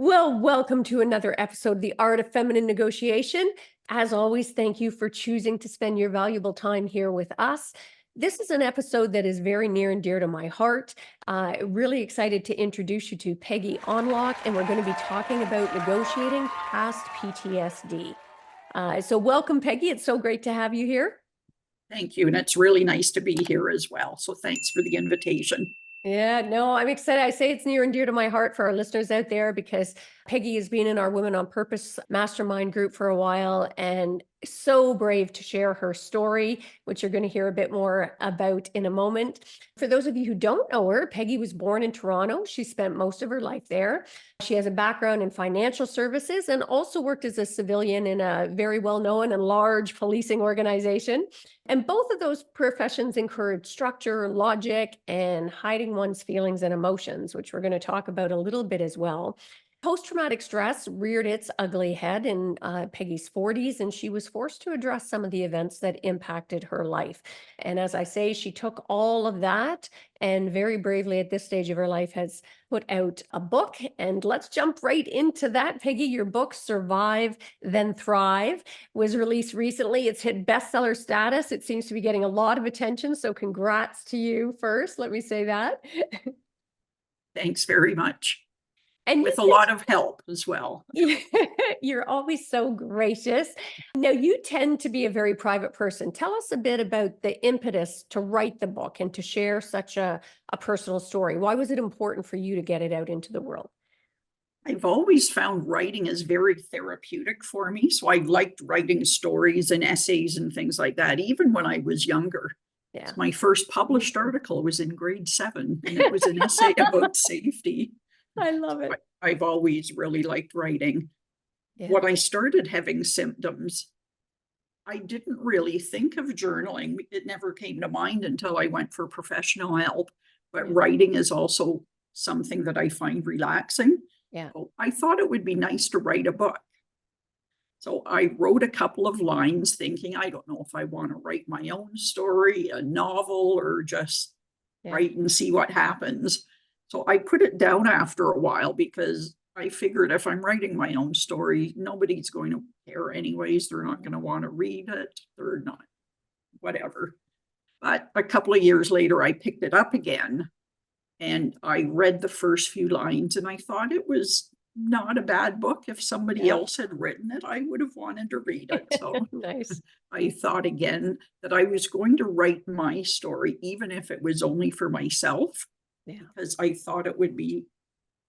Well, welcome to another episode of The Art of Feminine Negotiation. As always, thank you for choosing to spend your valuable time here with us. This is an episode that is very near and dear to my heart. Really excited to introduce you to Peggy Onlock, and we're going to be talking about negotiating past PTSD. So welcome, Peggy. It's so great to have you here. Thank you. And it's really nice to be here as well. So thanks for the invitation. Yeah, no, I'm excited. I say it's near and dear to my heart for our listeners out there because Peggy has been in our Women on Purpose mastermind group for a while and so brave to share her story, which you're going to hear a bit more about in a moment. For those of you who don't know her, Peggy was born in Toronto. She spent most of her life there. She has a background in financial services and also worked as a civilian in a very well-known and large policing organization. And both of those professions encourage structure, logic, and hiding one's feelings and emotions, which we're going to talk about a little bit as well. Post-traumatic stress reared its ugly head in Peggy's 40s, and she was forced to address some of the events that impacted her life. And as I say, she took all of that and very bravely at this stage of her life has put out a book. And let's jump right into that. Peggy, your book, Survive, Then Thrive, was released recently. It's hit bestseller status. It seems to be getting a lot of attention. So congrats to you first. Let me say that. Thanks very much. And with a lot of help as well. You're always so gracious. Now, you tend to be a very private person. Tell us a bit about the impetus to write the book and to share such a personal story. Why was it important for you to get it out into the world? I've always found writing is very therapeutic for me. So I liked writing stories and essays and things like that, even when I was younger. Yeah. So my first published article was in grade 7, and it was an essay about safety. I love it. I've always really liked writing. Yeah. When I started having symptoms, I didn't really think of journaling. It never came to mind until I went for professional help. But writing is also something that I find relaxing. Yeah. So I thought it would be nice to write a book. So I wrote a couple of lines thinking, I don't know if I want to write my own story, a novel, or just write and see what happens. So I put it down after a while because I figured if I'm writing my own story, nobody's going to care anyways. They're not going to want to read it. They're not, whatever. But a couple of years later, I picked it up again and I read the first few lines and I thought it was not a bad book. If somebody else had written it, I would have wanted to read it. So nice. I thought again that I was going to write my story, even if it was only for myself. Because I thought it would be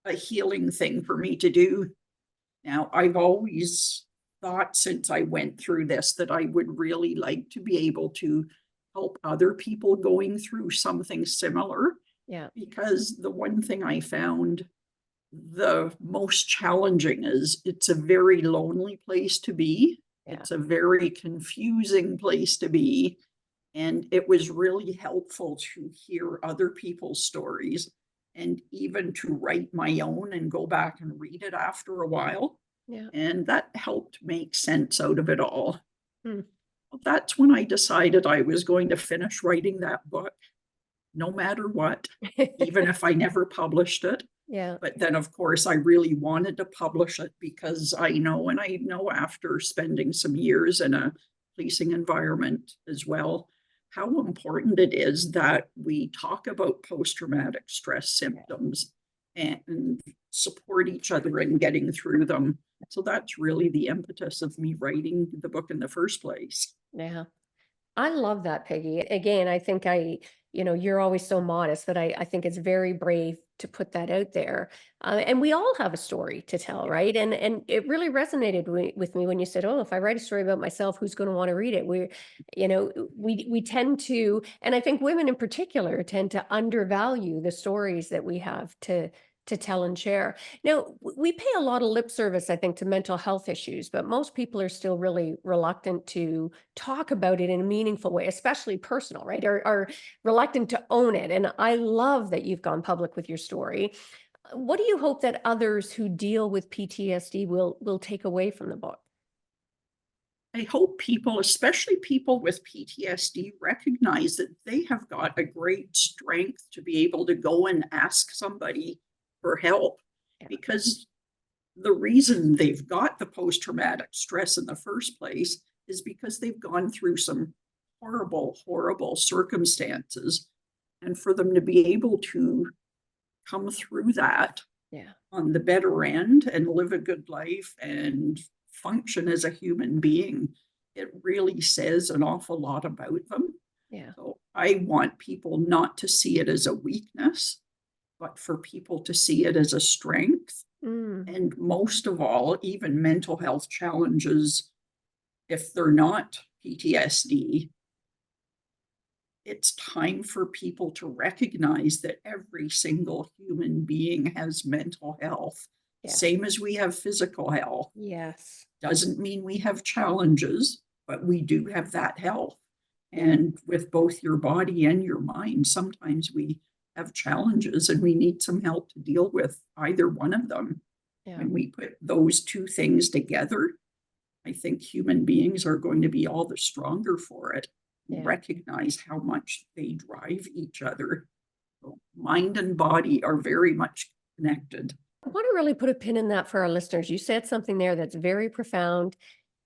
a healing thing for me to do. Now, I've always thought since I went through this that I would really like to be able to help other people going through something similar. Yeah. Because the one thing I found the most challenging is it's a very lonely place to be. It's a very confusing place to be. And it was really helpful to hear other people's stories and even to write my own and go back and read it after a while. And that helped make sense out of it all. That's when I decided I was going to finish writing that book, no matter what, even if I never published it. But then, of course, I really wanted to publish it because I know after spending some years in a policing environment as well, how important it is that we talk about post-traumatic stress symptoms and support each other in getting through them. So that's really the impetus of me writing the book in the first place. Yeah. I love that, Peggy. Again, I think you're always so modest that I think it's very brave to put that out there. And we all have a story to tell, right? And it really resonated with me when you said, "Oh, if I write a story about myself, who's going to want to read it?" We tend to, and I think women in particular tend to undervalue the stories that we have to tell and share. Now, we pay a lot of lip service, I think, to mental health issues, but most people are still really reluctant to talk about it in a meaningful way, especially personal, right? Are reluctant to own it. And I love that you've gone public with your story. What do you hope that others who deal with PTSD will take away from the book? I hope people, especially people with PTSD, recognize that they have got a great strength to be able to go and ask somebody for help, because the reason they've got the post-traumatic stress in the first place is because they've gone through some horrible, horrible circumstances. And for them to be able to come through that Yeah. on the better end and live a good life and function as a human being, it really says an awful lot about them. Yeah. So I want people not to see it as a weakness, but for people to see it as a strength. Mm. And most of all, even mental health challenges, if they're not PTSD, it's time for people to recognize that every single human being has mental health, Yeah. same as we have physical health. Yes. Doesn't mean we have challenges, but we do have that health. Yeah. And with both your body and your mind, sometimes we have challenges and we need some help to deal with either one of them. Yeah. When we put those two things together, I think human beings are going to be all the stronger for it. Yeah. Recognize how much they drive each other. So mind and body are very much connected. I want to really put a pin in that for our listeners. You said something there that's very profound.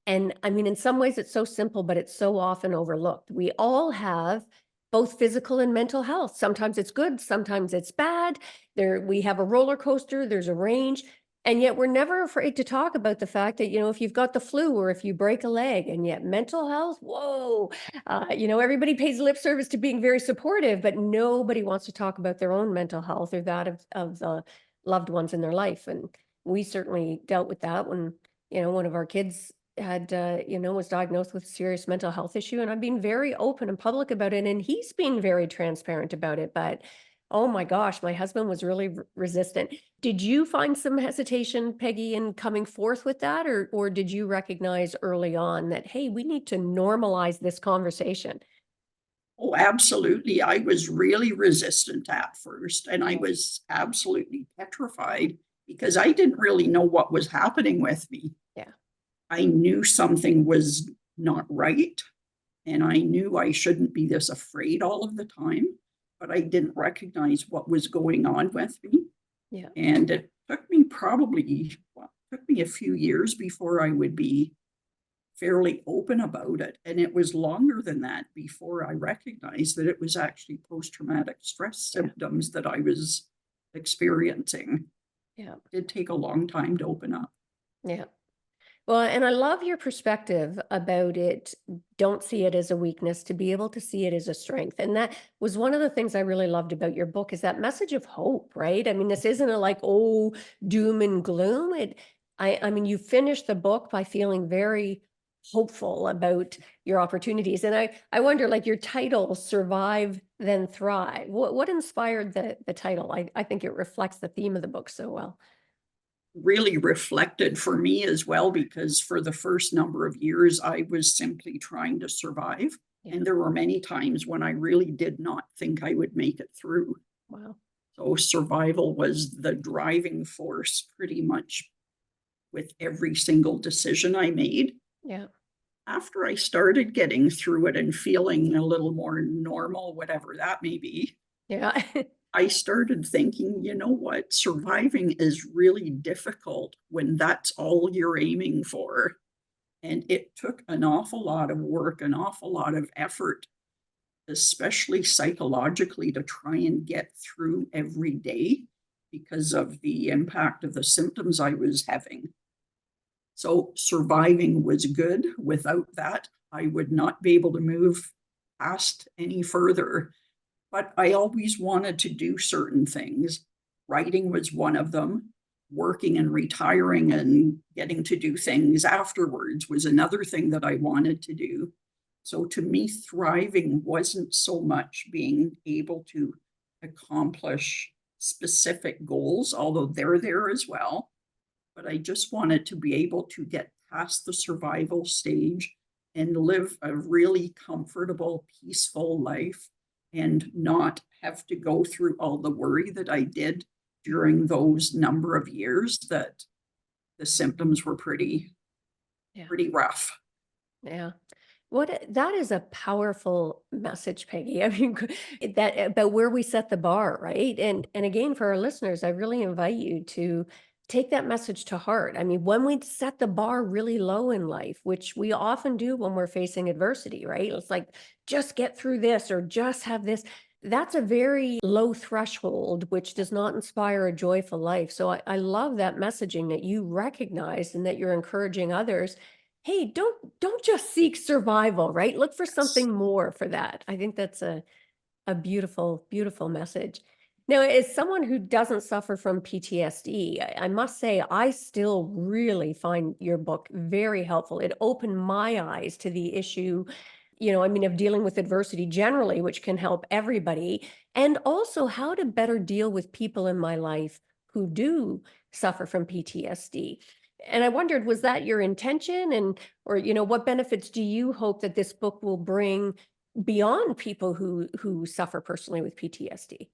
And I mean, in some ways, it's so simple, but it's so often overlooked. We all have both physical and mental health. Sometimes it's good, sometimes it's bad. We have a roller coaster, there's a range. And yet we're never afraid to talk about the fact that, if you've got the flu or if you break a leg, and yet mental health, whoa, everybody pays lip service to being very supportive, but nobody wants to talk about their own mental health or that of the loved ones in their life. And we certainly dealt with that when, one of our kids had, was diagnosed with a serious mental health issue. And I've been very open and public about it. And he's been very transparent about it. But oh my gosh, my husband was really resistant. Did you find some hesitation, Peggy, in coming forth with that? Or did you recognize early on that, hey, we need to normalize this conversation? Oh, absolutely. I was really resistant at first, and I Yeah. was absolutely petrified because I didn't really know what was happening with me. Yeah. I knew something was not right, and I knew I shouldn't be this afraid all of the time, but I didn't recognize what was going on with me. Yeah. And it took me probably, well, it took me a few years before I would be fairly open about it. And it was longer than that before I recognized that it was actually post traumatic stress Yeah. symptoms that I was experiencing. Yeah. It did take a long time to open up. Yeah. Well, and I love your perspective about it. Don't see it as a weakness, to be able to see it as a strength. And that was one of the things I really loved about your book, is that message of hope, right? I mean, this isn't a like, oh, doom and gloom. I mean, you finished the book by feeling very hopeful about your opportunities. And I wonder, like your title, Survive Then Thrive. What inspired the title? I think it reflects the theme of the book so well. Really reflected for me as well, because for the first number of years, I was simply trying to survive. Yeah. And there were many times when I really did not think I would make it through. Wow. So survival was the driving force pretty much with every single decision I made. Yeah. After I started getting through it and feeling a little more normal, whatever that may be, Yeah. I started thinking, you know what, surviving is really difficult when that's all you're aiming for. And it took an awful lot of work, an awful lot of effort, especially psychologically, to try and get through every day because of the impact of the symptoms I was having. So surviving was good. Without that, I would not be able to move past any further. But I always wanted to do certain things. Writing was one of them. Working and retiring and getting to do things afterwards was another thing that I wanted to do. So to me, thriving wasn't so much being able to accomplish specific goals, although they're there as well, but I just wanted to be able to get past the survival stage and live a really comfortable, peaceful life and not have to go through all the worry that I did during those number of years that the symptoms were Yeah. pretty rough. Yeah. That is a powerful message, Peggy. I mean, that about where we set the bar, right? And again, for our listeners, I really invite you to take that message to heart. I mean, when we set the bar really low in life, which we often do when we're facing adversity, right? It's like, just get through this or just have this. That's a very low threshold, which does not inspire a joyful life. So I love that messaging that you recognize and that you're encouraging others. Hey, don't just seek survival, right? Look for Yes. something more for that. I think that's a beautiful, beautiful message. Now, as someone who doesn't suffer from PTSD, I must say I still really find your book very helpful. It opened my eyes to the issue, I mean, of dealing with adversity generally, which can help everybody, and also how to better deal with people in my life who do suffer from PTSD. And I wondered, was that your intention? And, or, what benefits do you hope that this book will bring beyond people who suffer personally with PTSD?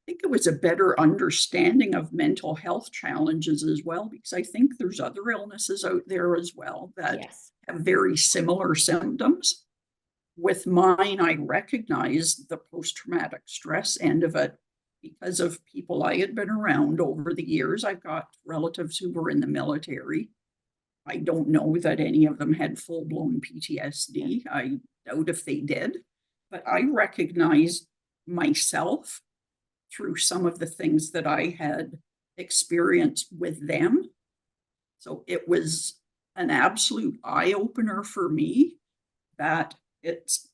Think it was a better understanding of mental health challenges as well, because I think there's other illnesses out there as well that Yes. have very similar symptoms. With mine, I recognized the post-traumatic stress end of it because of people I had been around over the years. I've got relatives who were in the military. I don't know that any of them had full-blown Yeah. PTSD. I doubt if they did, but I recognized myself through some of the things that I had experienced with them. So it was an absolute eye opener for me that it's,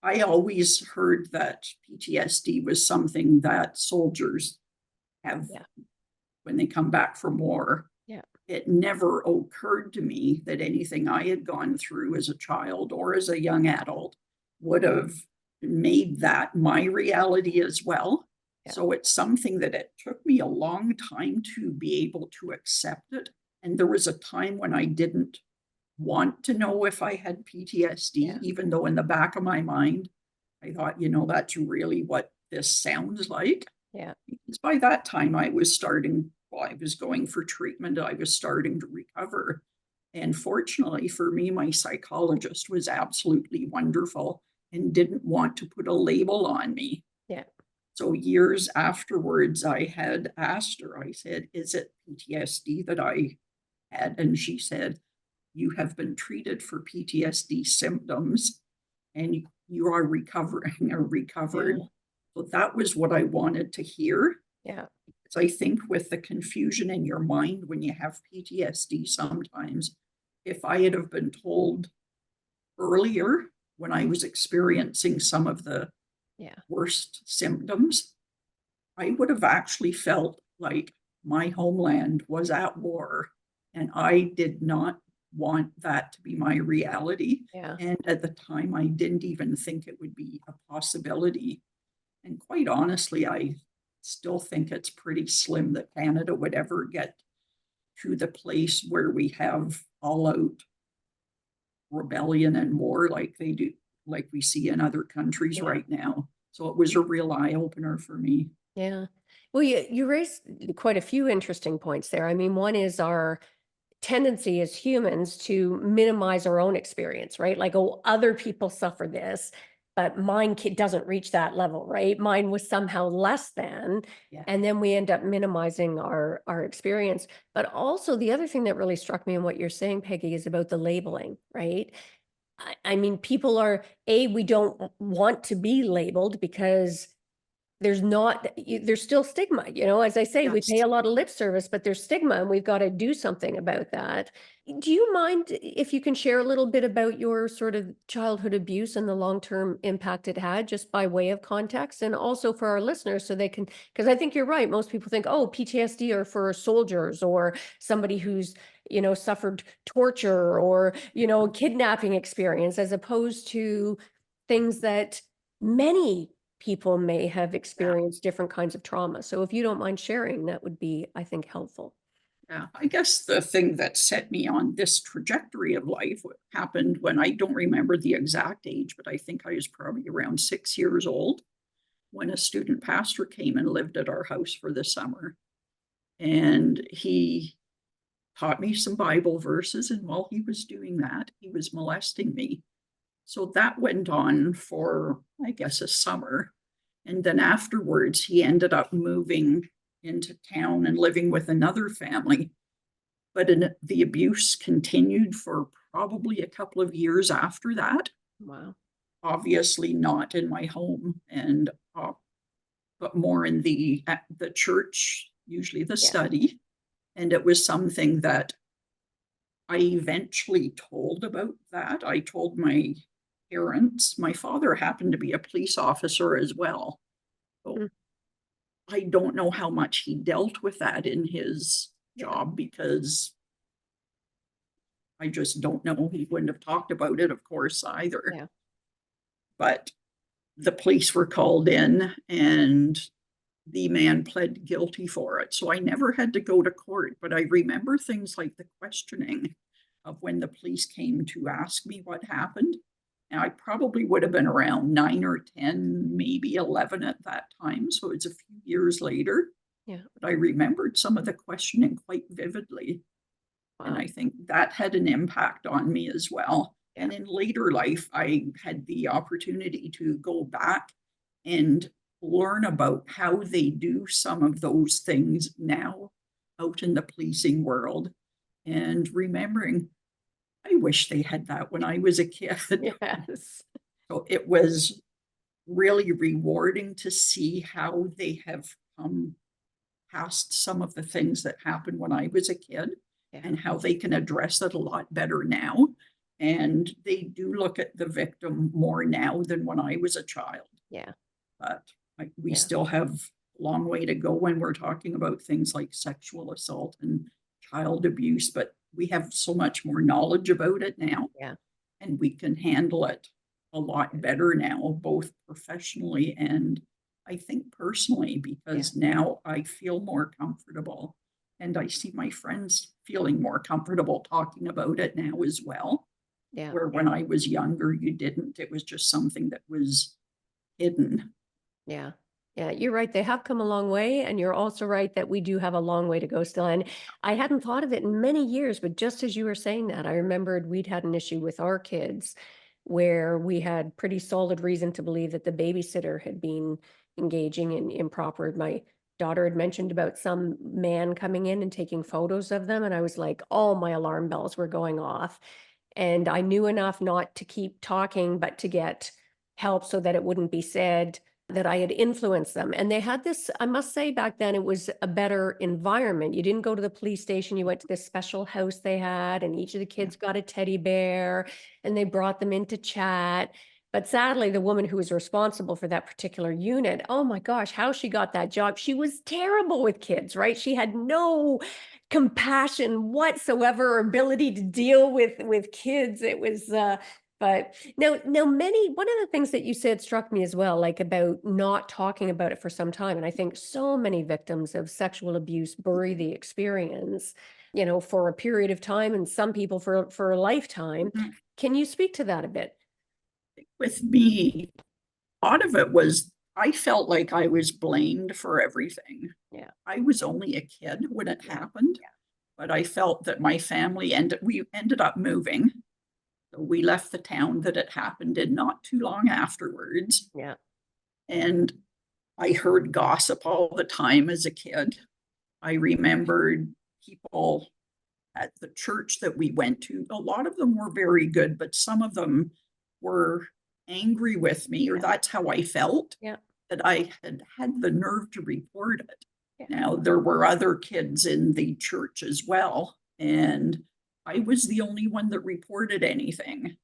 I always heard that PTSD was something that soldiers have Yeah. when they come back from war. Yeah. It never occurred to me that anything I had gone through as a child or as a young adult would have made that my reality as well. Yeah. So it's something that it took me a long time to be able to accept it. And there was a time when I didn't want to know if I had PTSD, Yeah. even though in the back of my mind, I thought, that's really what this sounds like. Yeah. Because by that time, I was I was going for treatment, I was starting to recover. And fortunately for me, my psychologist was absolutely wonderful and didn't want to put a label on me. Yeah. So years afterwards, I had asked her, I said, "Is it PTSD that I had?" And she said, "You have been treated for PTSD symptoms and you are recovering or recovered." Yeah. So that was what I wanted to hear. Yeah. So I think with the confusion in your mind when you have PTSD sometimes, if I had have been told earlier when I was experiencing some of the Yeah. worst symptoms, I would have actually felt like my homeland was at war and I did not want that to be my reality. Yeah. And at the time, I didn't even think it would be a possibility. And quite honestly, I still think it's pretty slim that Canada would ever get to the place where we have all out rebellion and war like they do, like we see in other countries Yeah. right now. So it was a real eye opener for me. Yeah. Well, you raised quite a few interesting points there. I mean, one is our tendency as humans to minimize our own experience, right? Like, oh, other people suffer this, but mine doesn't reach that level, right? Mine was somehow less than, Yeah. and then we end up minimizing our experience. But also, the other thing that really struck me in what you're saying, Peggy, is about the labeling, right? I mean, people are we don't want to be labeled because there's still stigma, as I say, we pay Yes. a lot of lip service, but there's stigma and we've got to do something about that. Do you mind if you can share a little bit about your sort of childhood abuse and the long-term impact it had, just by way of context, and also for our listeners so they can, because I think you're right. Most people think, oh, PTSD are for soldiers or somebody who's, suffered torture or, kidnapping experience, as opposed to things that many people may have Yeah. experienced different kinds of trauma. So if you don't mind sharing, that would be, I think, helpful. Yeah, I guess the thing that set me on this trajectory of life happened when I don't remember the exact age, but I think I was probably around 6 years old when a student pastor came and lived at our house for the summer. And he taught me some Bible verses. And while he was doing that, he was molesting me. So that went on for, I guess, a summer. And then afterwards, he ended up moving into town and living with another family. But the abuse continued for probably a couple of years after that. Wow. Obviously not in my home, and but more in the church, usually the Yeah. study. And it was something that I eventually told about that. I told my parents. My father happened to be a police officer as well. So Mm, I don't know how much he dealt with that in his yeah. job, because I just don't know. He wouldn't have talked about it, of course, either. Yeah. But the police were called in and the man pled guilty for it. So I never had to go to court, but I remember things like the questioning of when the police came to ask me what happened. And I probably would have been around 9 or 10, maybe 11 at that time. So it's a few years later. Yeah. But I remembered some of the questioning quite vividly. And Wow. I think that had an impact on me as well. Yeah. And in later life, I had the opportunity to go back and learn about how they do some of those things now out in the policing world. And remembering, I wish they had that when I was a kid. Yes. So it was really rewarding to see how they have come past some of the things that happened when I was a kid, Yeah. and how they can address it a lot better now. And they do look at the victim more now than when I was a child. Yeah. But we Yeah. still have a long way to go when we're talking about things like sexual assault and child abuse, but we have so much more knowledge about it now, Yeah. and we can handle it a lot better now, both professionally and I think personally, Yeah. because now I feel more comfortable, and I see my friends feeling more comfortable talking about it now as well. Yeah. Where when I was younger, you didn't, it was just something that was hidden. Yeah. Yeah, you're right. They have come a long way. And you're also right that we do have a long way to go still. And I hadn't thought of it in many years, but just as you were saying that, I remembered we'd had an issue with our kids where we had pretty solid reason to believe that the babysitter had been engaging in improper. My daughter had mentioned about some man coming in and taking photos of them. And I was like, all my alarm bells were going off. And I knew enough not to keep talking, but to get help so that it wouldn't be said that I had influenced them. And they had this, I must say, back then it was a better environment. You didn't go to the police station, you went to this special house they had, and each of the Yeah. kids got a teddy bear and they brought them in to chat. But sadly, the woman who was responsible for that particular unit, oh my gosh, how she got that job. She was terrible with kids, right? She had no compassion whatsoever or ability to deal with kids. It was but now many one of the things that you said struck me as well, like about not talking about it for some time. And I think so many victims of sexual abuse bury the experience, for a period of time, and some people for a lifetime. Mhm. Can you speak to that a bit? With me, a lot of it was I felt like I was blamed for everything. Yeah. I was only a kid when it Yeah. happened, but I felt that my family we ended up moving. So we left the town that it happened in not too long afterwards. Yeah. And I heard gossip all the time as a kid. I remembered people at the church that we went to. A lot of them were very good, but some of them were angry with me, or Yeah. that's how I felt, Yeah. that I had had the nerve to report it. Yeah. Now, there were other kids in the church as well, and I was the only one that reported anything.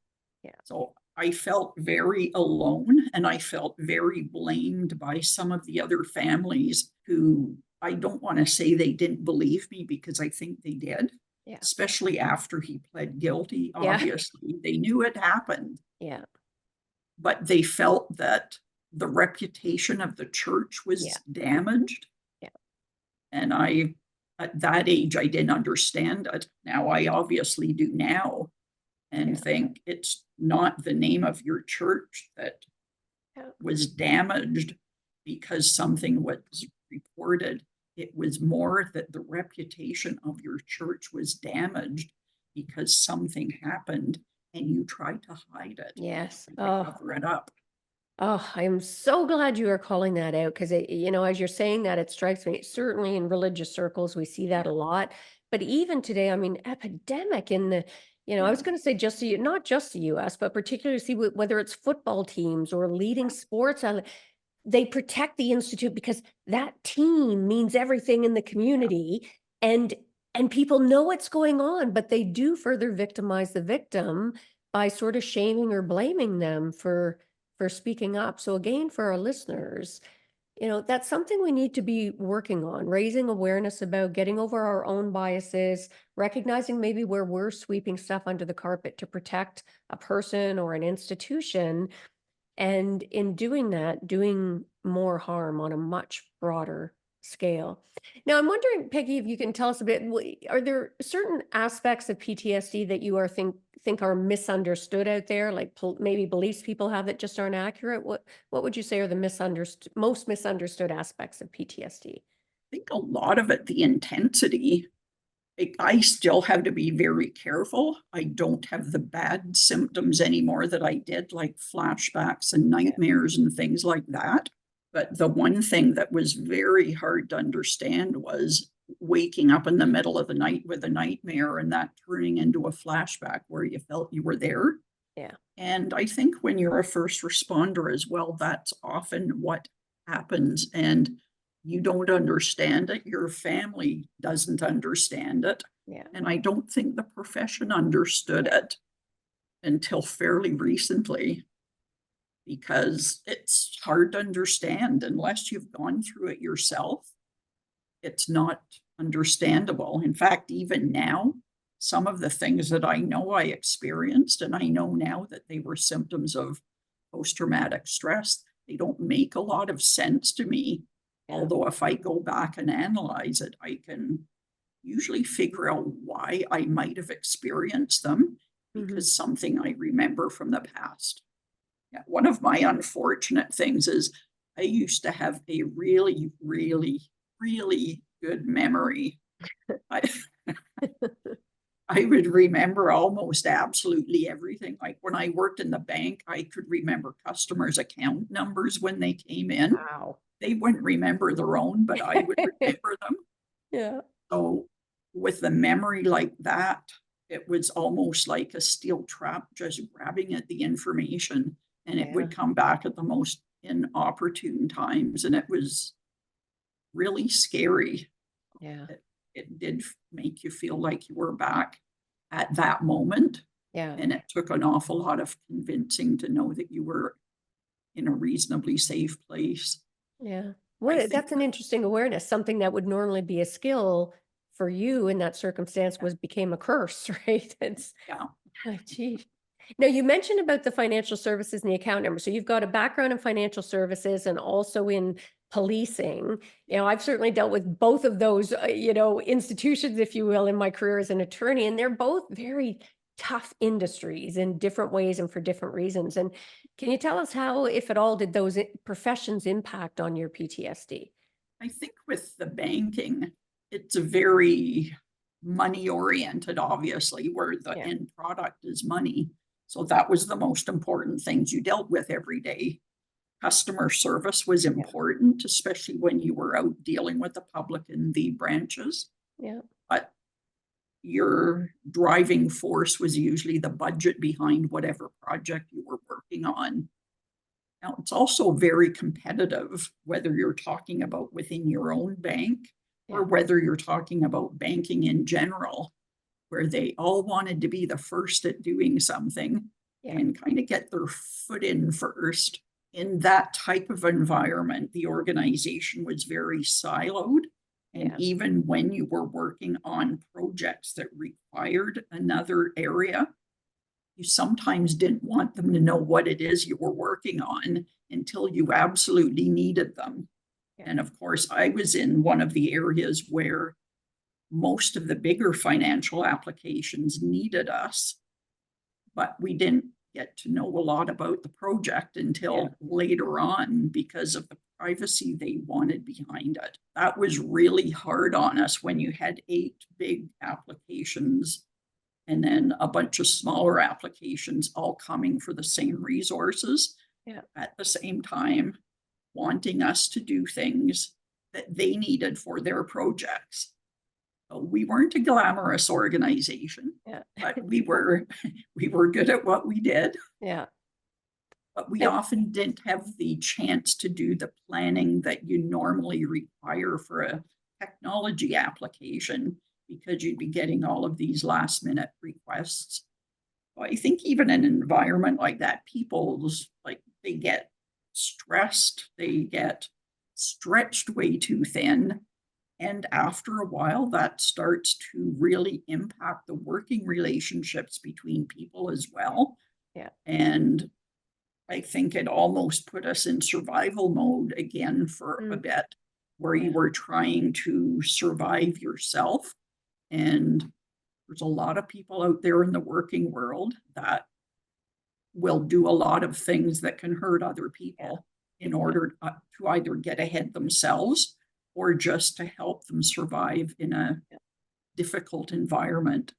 Yeah. So I felt very alone, and I felt very blamed by some of the other families who, I don't want to say they didn't believe me, because I think they did, Yeah. especially after he pled guilty. Yeah. Obviously, they knew it happened, Yeah. but they felt that the reputation of the church was Yeah. damaged. Yeah. And at that age, I didn't understand it. Now I obviously do now, and Yeah. think it's not the name of your church that Yeah. was damaged because something was reported. It was more that the reputation of your church was damaged because something happened and you tried to hide it Yes. and to Oh, cover it up. Oh, I'm so glad you are calling that out because as you're saying that, it strikes me. Certainly in religious circles, we see that Yeah, a lot. But even today, I mean, epidemic in I yeah, was going to say just not just the US, but particularly see whether it's football teams or leading yeah. sports. They protect the institute because that team means everything in the community, and people know what's going on, but they do further victimize the victim by sort of shaming or blaming them for speaking up. So again, for our listeners, that's something we need to be working on, raising awareness about, getting over our own biases, recognizing maybe where we're sweeping stuff under the carpet to protect a person or an institution, and in doing that, doing more harm on a much broader scale. Now, I'm wondering, Peggy, if you can tell us a bit, are there certain aspects of PTSD that you are think are misunderstood out there, like maybe beliefs people have that just aren't accurate? What would you say are the most misunderstood aspects of PTSD? I think a lot of it, the intensity, I still have to be very careful. I don't have the bad symptoms anymore that I did, like flashbacks and Yeah. nightmares and things like that. But the one thing that was very hard to understand was waking up in the middle of the night with a nightmare and that turning into a flashback where you felt you were there. Yeah. And I think when you're a first responder as well, that's often what happens. And you don't understand it. Your family doesn't understand it. Yeah. And I don't think the profession understood it until fairly recently because it's hard to understand unless you've gone through it yourself. It's not understandable. In fact, even now, some of the things that I know I experienced, and I know now that they were symptoms of post traumatic stress, they don't make a lot of sense to me. Yeah. Although, if I go back and analyze it, I can usually figure out why I might have experienced them Hmm. because something I remember from the past. Yeah, one of my unfortunate things is I used to have a really, really, really good memory. I, I would remember almost absolutely everything. Like when I worked in the bank, I could remember customers' account numbers when they came in. Wow. They wouldn't remember their own, but I would remember them. Yeah. So with the memory like that, it was almost like a steel trap, just grabbing at the information, and it Yeah. would come back at the most inopportune times. And it was really scary. Yeah. It did make you feel like you were back at that moment. Yeah. And it took an awful lot of convincing to know that you were in a reasonably safe place. Yeah. I What think, that's an interesting awareness. Something that would normally be a skill for you in that circumstance was became a curse, right? It's yeah, oh, gee. Now you mentioned about the financial services and the account number. So you've got a background in financial services and also in policing. I've certainly dealt with both of those, institutions, if you will, in my career as an attorney, and they're both very tough industries in different ways and for different reasons. And can you tell us how, if at all, did those professions impact on your PTSD? I think with the banking, it's a very money oriented, obviously, where the Yeah. end product is money. So that was the most important things you dealt with every day. Customer service was Yeah. important, especially when you were out dealing with the public in the branches. Yeah. But your driving force was usually the budget behind whatever project you were working on. Now, it's also very competitive, whether you're talking about within your own bank or Yeah. whether you're talking about banking in general, where they all wanted to be the first at doing something Yeah. and kind of get their foot in first. In that type of environment, the organization was very siloed. And Yeah. even when you were working on projects that required another area, you sometimes didn't want them to know what it is you were working on until you absolutely needed them. Yeah. And of course, I was in one of the areas where most of the bigger financial applications needed us, but we didn't get to know a lot about the project Yeah. until later on because of the privacy they wanted behind it. That was really hard on us when you had 8 big applications and then a bunch of smaller applications all coming for the same resources. Yeah. at the same time wanting us to do things that they needed for their projects. So we weren't a glamorous organization, Yeah. but we were we were good at what we did, Yeah. but we And often didn't have the chance to do the planning that you normally require for a technology application because you'd be getting all of these last minute requests. So I think even in an environment like that, people's like they get stressed, they get stretched way too thin. And after a while, that starts to really impact the working relationships between people as well. yeah. And I think it almost put us in survival mode again for a Mm, bit, where you yeah. were trying to survive yourself. And there's a lot of people out there in the working world that will do a lot of things that can hurt other Yeah. people in Yeah. order to either get ahead themselves or just to help them survive in a difficult environment.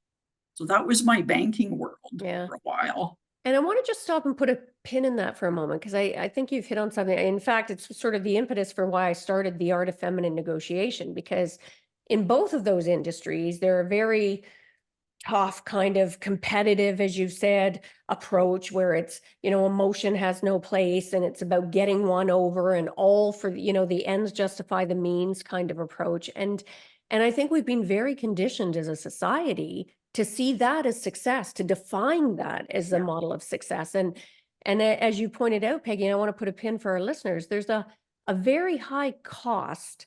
So that was my banking world Yeah. for a while. And I want to just stop and put a pin in that for a moment because I think you've hit on something. In fact, it's sort of the impetus for why I started the art of feminine negotiation, because in both of those industries, there are very tough kind of competitive, as you said, approach where it's, emotion has no place and it's about getting one over and all for, the ends justify the means kind of approach. And I think we've been very conditioned as a society to see that as success, to define that as a Yeah, model of success. And as you pointed out, Peggy, and I want to put a pin for our listeners, there's a very high cost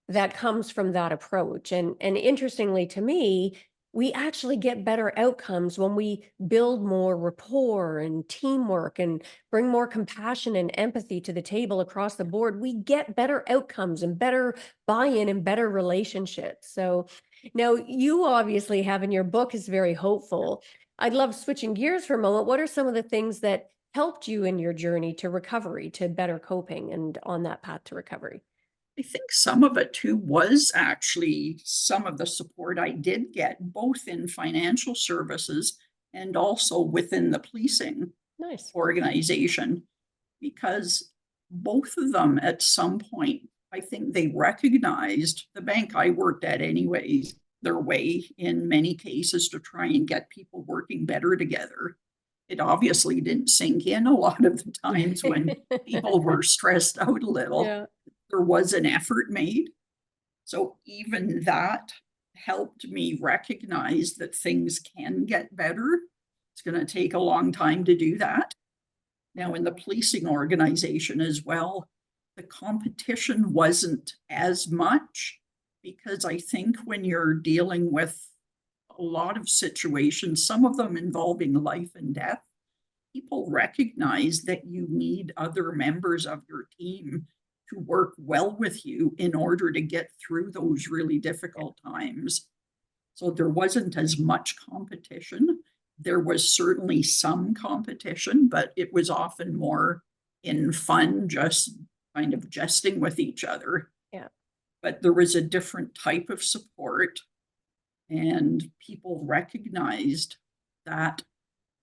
that comes from that approach. And interestingly to me, we actually get better outcomes when we build more rapport and teamwork and bring more compassion and empathy to the table across the board. We get better outcomes and better buy-in and better relationships. So now you obviously have in your book is very hopeful. I'd love switching gears for a moment. What are some of the things that helped you in your journey to recovery, to better coping and on that path to recovery? I think some of it too was actually some of the support I did get, both in financial services and also within the policing Nice. organization, because both of them at some point, I think they recognized the bank I worked at, anyways, their way in many cases to try and get people working better together. It obviously didn't sink in a lot of the times when people were stressed out a little. Yeah. There was an effort made. So even that helped me recognize that things can get better. It's going to take a long time to do that. Now, in the policing organization as well, the competition wasn't as much because I think when you're dealing with a lot of situations, some of them involving life and death, people recognize that you need other members of your team to work well with you in order to get through those really difficult times. So there wasn't as much competition. There was certainly some competition, but it was often more in fun, just kind of jesting with each other. Yeah. But there was a different type of support, and people recognized that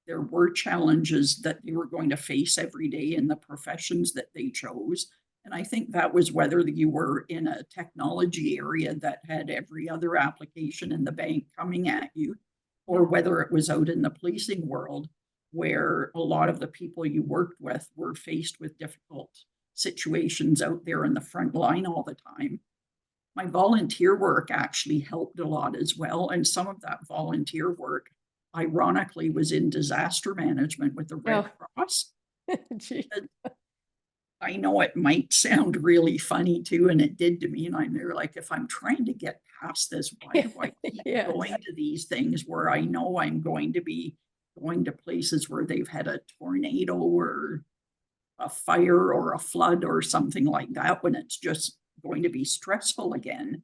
there were challenges that they were going to face every day in the professions that they chose. And I think that was whether you were in a technology area that had every other application in the bank coming at you, or Yeah. whether it was out in the policing world where a lot of the people you worked with were faced with difficult situations out there in the front line all the time. My volunteer work actually helped a lot as well. And some of that volunteer work, ironically, was in disaster management with the Red Oh, Cross. gee. And I know it might sound really funny too, and it did to me. And I'm there like, if I'm trying to get past this, why do I keep Yes. going to these things where I know I'm going to be going to places where they've had a tornado or a fire or a flood or something like that when it's just going to be stressful again?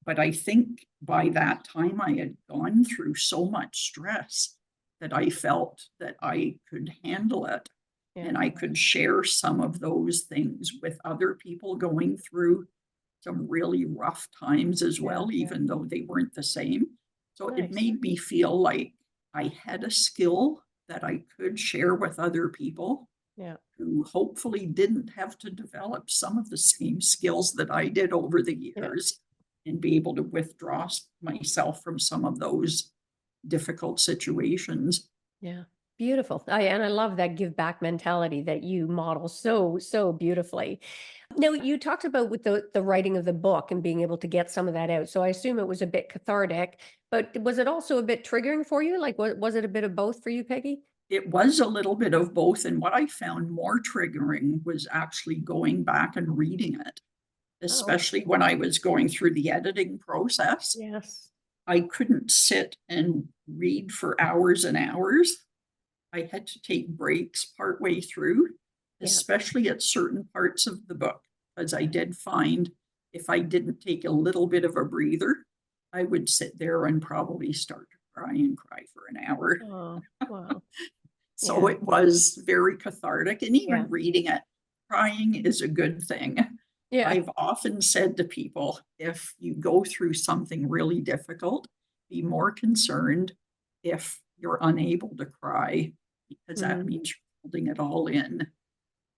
But I think by that time I had gone through so much stress that I felt that I could handle it Yeah. and I could share some of those things with other people going through some really rough times as Yeah. well, even though they weren't the same. So it Nice. made me feel like I had a skill that I could share with other people. Yeah. who hopefully didn't have to develop some of the same skills that I did over the Yeah. years and be able to withdraw myself from some of those difficult situations. Yeah. Beautiful. I love that give back mentality that you model so beautifully. Now, you talked about with the writing of the book and being able to get some of that out. So I assume it was a bit cathartic, but was it also a bit triggering for you? Like, was it a bit of both for you, Peggy? It was a little bit of both. And what I found more triggering was actually going back and reading it, Oh, especially when I was going through the editing process. yes. I couldn't sit and read for hours and hours. I had to take breaks partway through, Yeah. especially at certain parts of the book, because I did find if I didn't take a little bit of a breather, I would sit there and probably start to cry and cry for an hour. Oh, wow. So Yeah. it was very cathartic. And Yeah. even reading it, crying is a good thing. Yeah. I've often said to people, if you go through something really difficult, be more concerned if you're unable to cry, because that Mm, means you're holding it all in.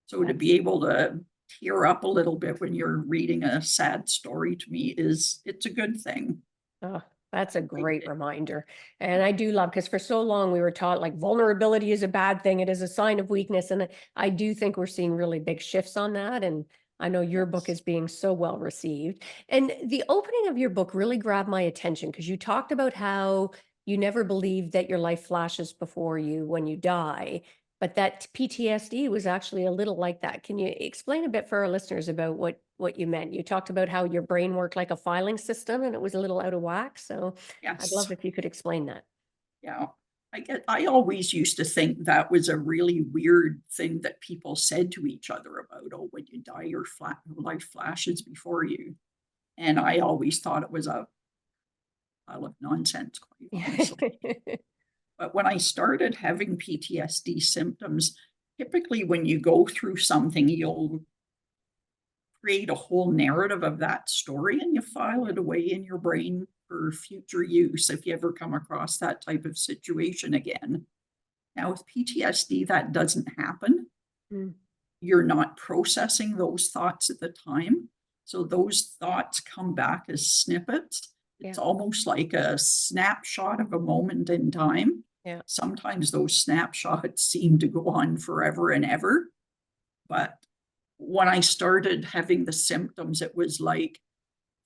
So to that's be able to tear up a little bit when you're reading a sad story to me is it's a good thing. Oh, that's a I, great reminder. And I do love because for so long we were taught like vulnerability is a bad thing. It is a sign of weakness. And I do think we're seeing really big shifts on that. And I know your book yes, is being so well received. And the opening of your book really grabbed my attention because you talked about how you never believed that your life flashes before you when you die, but that PTSD was actually a little like that. Can you explain a bit for our listeners about what you meant? You talked about how your brain worked like a filing system and it was a little out of whack. So I'd yes. love if you could explain that. Yeah. I always used to think that was a really weird thing that people said to each other about, oh, when you die, your life flashes before you. And I always thought it was a pile of nonsense, quite honestly. But when I started having PTSD symptoms, typically when you go through something, you'll create a whole narrative of that story and you file Yeah. it away in your brain for future use if you ever come across that type of situation again. Now, with PTSD, that doesn't happen. Mm, You're not processing those thoughts at the time. So those thoughts come back as snippets. It's yeah. almost like a snapshot of a moment in time. Yeah. Sometimes those snapshots seem to go on forever and ever. But when I started having the symptoms, it was like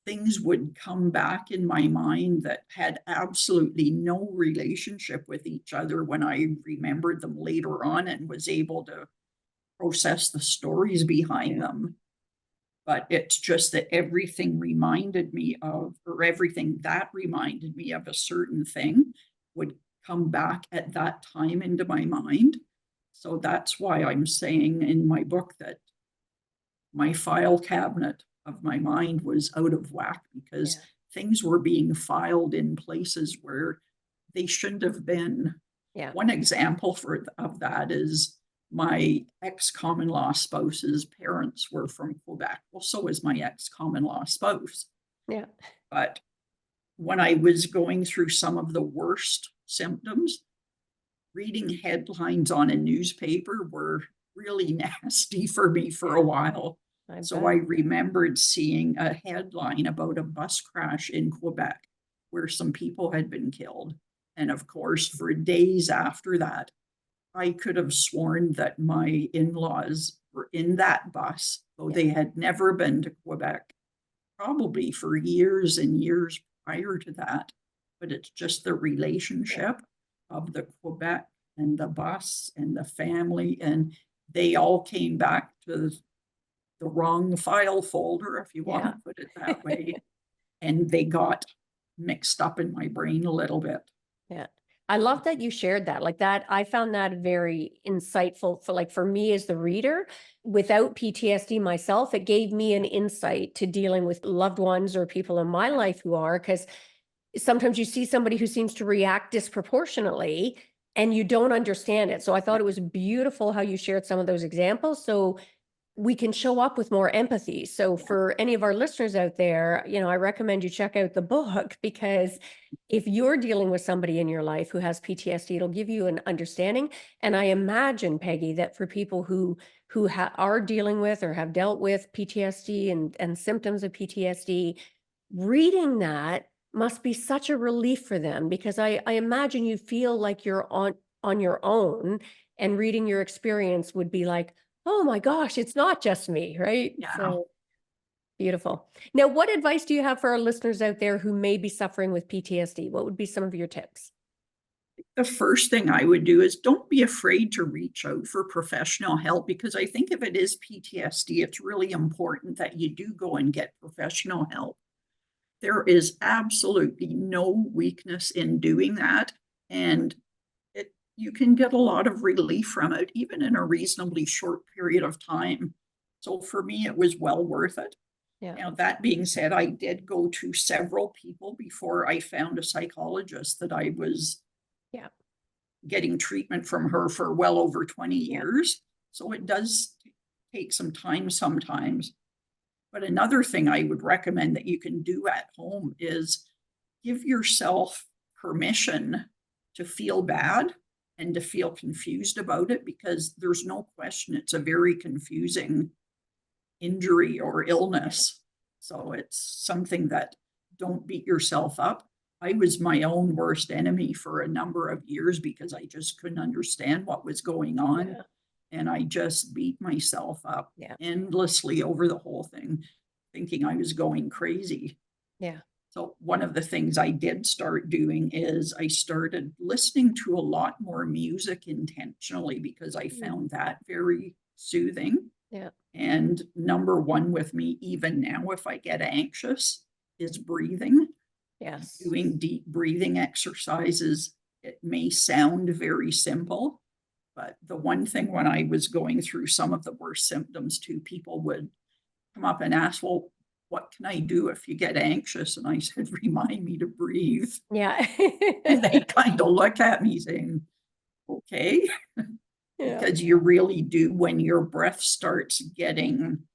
things would come back in my mind that had absolutely no relationship with each other when I remembered them later on and was able to process the stories behind Yeah. them. But it's just that everything reminded me of, or everything that reminded me of a certain thing would come back at that time into my mind. So that's why I'm saying in my book that my file cabinet of my mind was out of whack because Yeah. things were being filed in places where they shouldn't have been. Yeah. One example of that is my ex common law spouse's parents were from Quebec. Well, so is my ex common law spouse. Yeah. But when I was going through some of the worst symptoms, reading headlines on a newspaper were really nasty for me for a Yeah. while. I So I bet. remembered seeing a headline about a bus crash in Quebec where some people had been killed. And of course, for days after that, I could have sworn that my in laws were in that bus, though Yeah. they had never been to Quebec, probably for years and years prior to that. But it's just the Yeah. relationship of the Quebec and the bus and the family. And they all came back to the wrong file folder, if you want Yeah. to put it that way. And they got mixed up in my brain a little bit. Yeah. I love that you shared that. Like that, I found that very insightful for like for me as the reader. Without PTSD myself, it gave me an insight to dealing with loved ones or people in my life who are, because sometimes you see somebody who seems to react disproportionately and you don't understand it. So I Yeah. thought it was beautiful how you shared some of those examples. So we can show up with more empathy. So Yeah. for any of our listeners out there, I recommend you check out the book, because if you're dealing with somebody in your life who has PTSD, it'll give you an understanding. And I imagine, Peggy, that for people who are dealing with or have dealt with PTSD and symptoms of PTSD, reading that must be such a relief for them, because I imagine you feel like you're on your own, and reading your experience would be like, oh my gosh, it's not just me, right? Yeah. So beautiful. Now, what advice do you have for our listeners out there who may be suffering with PTSD? What would be some of your tips? The first thing I would do is don't be afraid to reach out for professional help, because I think if it is PTSD, it's really important that you do go and get professional help. There is absolutely no weakness in doing that. And you can get a lot of relief from it, even in a reasonably short period of time. So for me, it was well worth it. Yeah. Now, that being said, I did go to several people before I found a psychologist that I was Yeah. getting treatment from her for well over 20 Yeah. years. So it does take some time sometimes. But another thing I would recommend that you can do at home is give yourself permission to feel bad and to feel confused about it, because there's no question it's a very confusing injury or illness. So it's something that, don't beat yourself up. I was my own worst enemy for a number of years because I just couldn't understand what was going on. Yeah. And I just beat myself up Yeah. endlessly over the whole thing, thinking I was going crazy. Yeah. So one of the things I did start doing is I started listening to a lot more music intentionally, because I Mm. found that very soothing. Yeah. And number one with me, even now, if I get anxious, is breathing, Yes. doing deep breathing exercises. It may sound very simple, but the one thing when I was going through some of the worst symptoms too, people would come up and ask, well, what can I do if you get anxious? And I said, remind me to breathe. Yeah. And they kind of look at me saying, okay, Yeah. because you really do, when your breath starts getting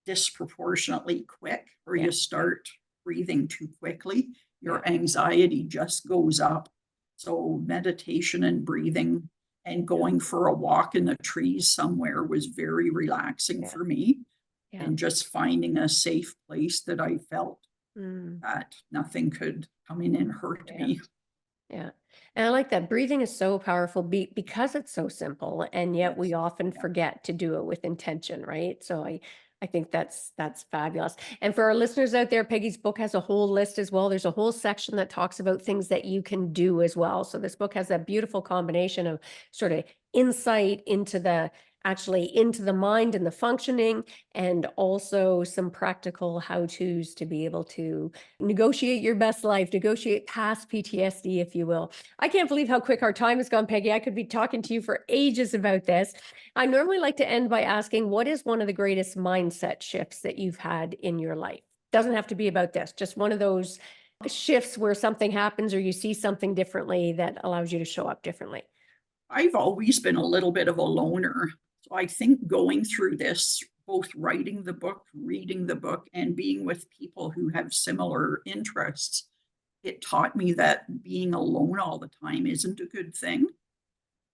disproportionately quick, or Yeah. you start breathing too quickly, Yeah. your anxiety just goes up. So meditation and breathing and going for a walk in the trees somewhere was very relaxing Yeah. for me. Yeah. And just finding a safe place that I felt Mm. that nothing could come in and hurt Yeah. me. Yeah. And I like that. Breathing is so powerful because it's so simple, and yet we Yes. often Yeah. forget to do it with intention, right? So I think that's fabulous. And for our listeners out there, Peggy's book has a whole list as well. There's a whole section that talks about things that you can do as well. So this book has that beautiful combination of sort of insight into the mind and the functioning, and also some practical how-tos to be able to negotiate your best life, negotiate past PTSD, if you will. I can't believe how quick our time has gone, Peggy. I could be talking to you for ages about this. I normally like to end by asking, what is one of the greatest mindset shifts that you've had in your life? Doesn't have to be about this, just one of those shifts where something happens or you see something differently that allows you to show up differently. I've always been a little bit of a loner. So I think going through this, both writing the book, reading the book, and being with people who have similar interests, it taught me that being alone all the time isn't a good thing.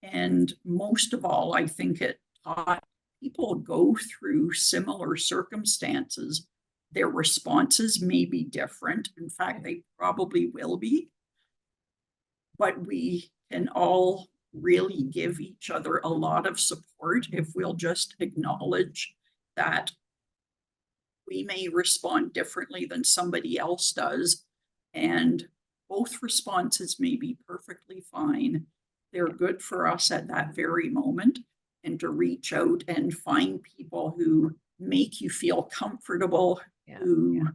And most of all, I think it taught people go through similar circumstances. Their responses may be different. In fact, they probably will be, but we can all really give each other a lot of support if we'll just acknowledge that we may respond differently than somebody else does. And both responses may be perfectly fine. They're good for us at that very moment. And to reach out and find people who make you feel comfortable, Yeah. who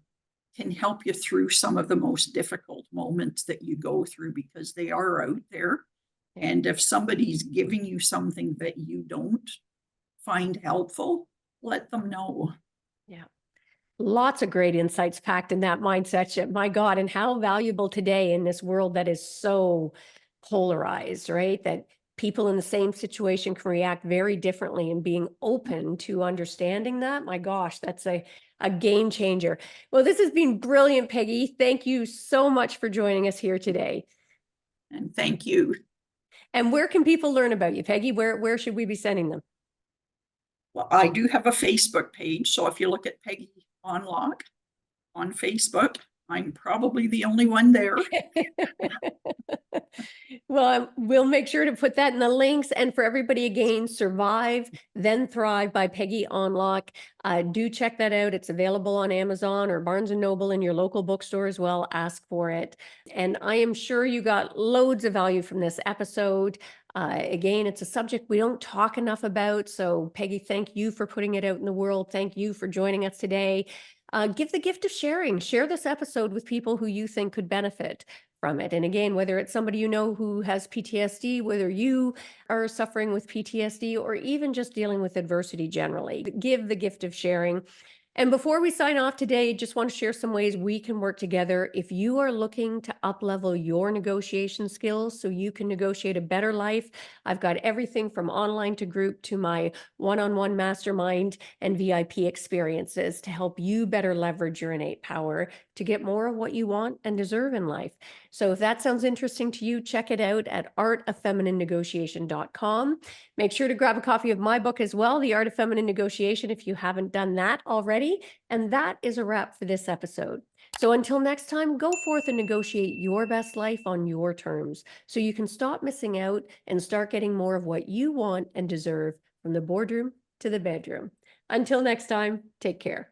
can help you through some of the most difficult moments that you go through, because they are out there. Yeah. And if somebody's giving you something that you don't find helpful, let them know. Yeah. Lots of great insights packed in that mindset shift. My God, and how valuable today in this world that is so polarized, right? That people in the same situation can react very differently, and being open to understanding that, my gosh, that's a game changer. Well, this has been brilliant, Peggy. Thank you so much for joining us here today. And thank you. And where can people learn about you, Peggy? Where should we be sending them? Well, I do have a Facebook page, so if you look at Peggy Onlock on Facebook, I'm probably the only one there. Well, we'll make sure to put that in the links. And for everybody, again, Survive, Then Thrive by Peggy Onlock. Do check that out. It's available on Amazon or Barnes & Noble in your local bookstore as well. Ask for it. And I am sure you got loads of value from this episode. Again, it's a subject we don't talk enough about. So Peggy, thank you for putting it out in the world. Thank you for joining us today. Give the gift of sharing. Share this episode with people who you think could benefit from it. And again, whether it's somebody you know who has PTSD, whether you are suffering with PTSD, or even just dealing with adversity generally, give the gift of sharing. And before we sign off today, just want to share some ways we can work together. If you are looking to up-level your negotiation skills so you can negotiate a better life, I've got everything from online to group to my one-on-one mastermind and VIP experiences to help you better leverage your innate power to get more of what you want and deserve in life. So if that sounds interesting to you, check it out at artoffemininenegotiation.com. Make sure to grab a copy of my book as well, The Art of Feminine Negotiation, if you haven't done that already. And that is a wrap for this episode. So until next time, go forth and negotiate your best life on your terms so you can stop missing out and start getting more of what you want and deserve from the boardroom to the bedroom. Until next time, take care.